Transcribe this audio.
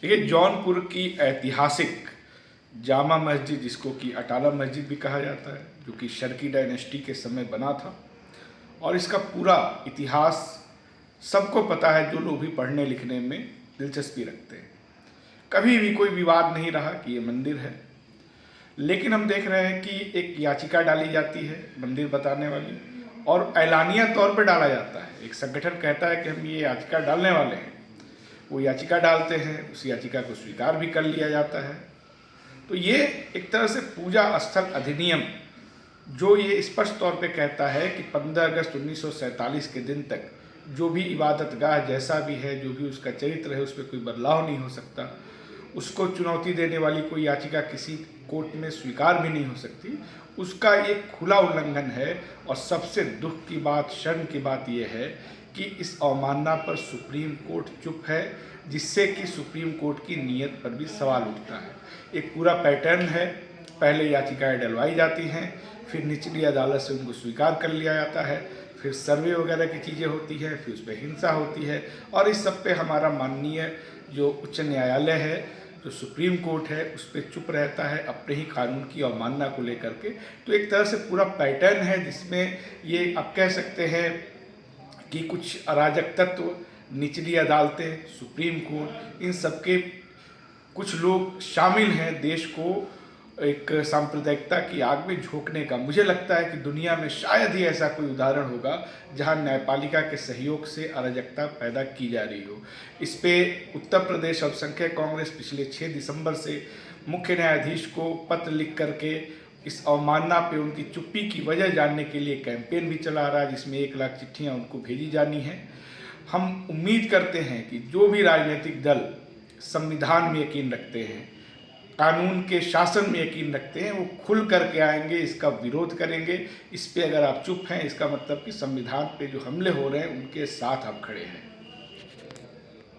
देखिए, जौनपुर की ऐतिहासिक जामा मस्जिद, जिसको कि अटाला मस्जिद भी कहा जाता है, जो कि शर्की डायनेस्टी के समय बना था, और इसका पूरा इतिहास सबको पता है जो लोग भी पढ़ने लिखने में दिलचस्पी रखते हैं। कभी भी कोई विवाद नहीं रहा कि ये मंदिर है, लेकिन हम देख रहे हैं कि एक याचिका डाली जाती है मंदिर बताने वाली, और ऐलानिया तौर पर डाला जाता है। एक संगठन कहता है कि हम ये याचिका डालने वाले हैं, वो याचिका डालते हैं, उस याचिका को स्वीकार भी कर लिया जाता है। तो ये एक तरह से पूजा स्थल अधिनियम, जो ये स्पष्ट तौर पे कहता है कि 15 अगस्त 1947 के दिन तक जो भी इबादतगाह जैसा भी है, जो भी उसका चरित्र है, उस पर कोई बदलाव नहीं हो सकता। उसको चुनौती देने वाली कोई याचिका किसी कोर्ट में स्वीकार भी नहीं हो सकती। उसका एक खुला उल्लंघन है। और सबसे दुख की बात, शर्म की बात यह है कि इस अवमानना पर सुप्रीम कोर्ट चुप है, जिससे कि सुप्रीम कोर्ट की नीयत पर भी सवाल उठता है। एक पूरा पैटर्न है, पहले याचिकाएं डलवाई जाती हैं, फिर निचली अदालत से उनको स्वीकार कर लिया जाता है, फिर सर्वे वगैरह की चीज़ें होती हैं, फिर उस पर हिंसा होती है, और इस सब पे हमारा माननीय जो उच्च न्यायालय है, जो सुप्रीम कोर्ट है, उस पर चुप रहता है अपने ही कानून की अवमानना को लेकर के। तो एक तरह से पूरा पैटर्न है जिसमें ये आप कह सकते हैं कि कुछ अराजक तत्व, निचली अदालतें, सुप्रीम कोर्ट, इन सबके कुछ लोग शामिल हैं देश को एक सांप्रदायिकता की आग में झोंकने का। मुझे लगता है कि दुनिया में शायद ही ऐसा कोई उदाहरण होगा जहां न्यायपालिका के सहयोग से अराजकता पैदा की जा रही हो। इस पे उत्तर प्रदेश अल्पसंख्यक कांग्रेस पिछले 6 दिसंबर से मुख्य न्यायाधीश को पत्र लिख करके इस अवमानना पे उनकी चुप्पी की वजह जानने के लिए कैंपेन भी चला रहा है, जिसमें 1 लाख चिट्ठियाँ उनको भेजी जानी हैं। हम उम्मीद करते हैं कि जो भी राजनीतिक दल संविधान में यकीन रखते हैं, कानून के शासन में यकीन रखते हैं, वो खुल करके आएंगे, इसका विरोध करेंगे। इस पे अगर आप चुप हैं, इसका मतलब कि संविधान पे जो हमले हो रहे हैं उनके साथ आप खड़े हैं।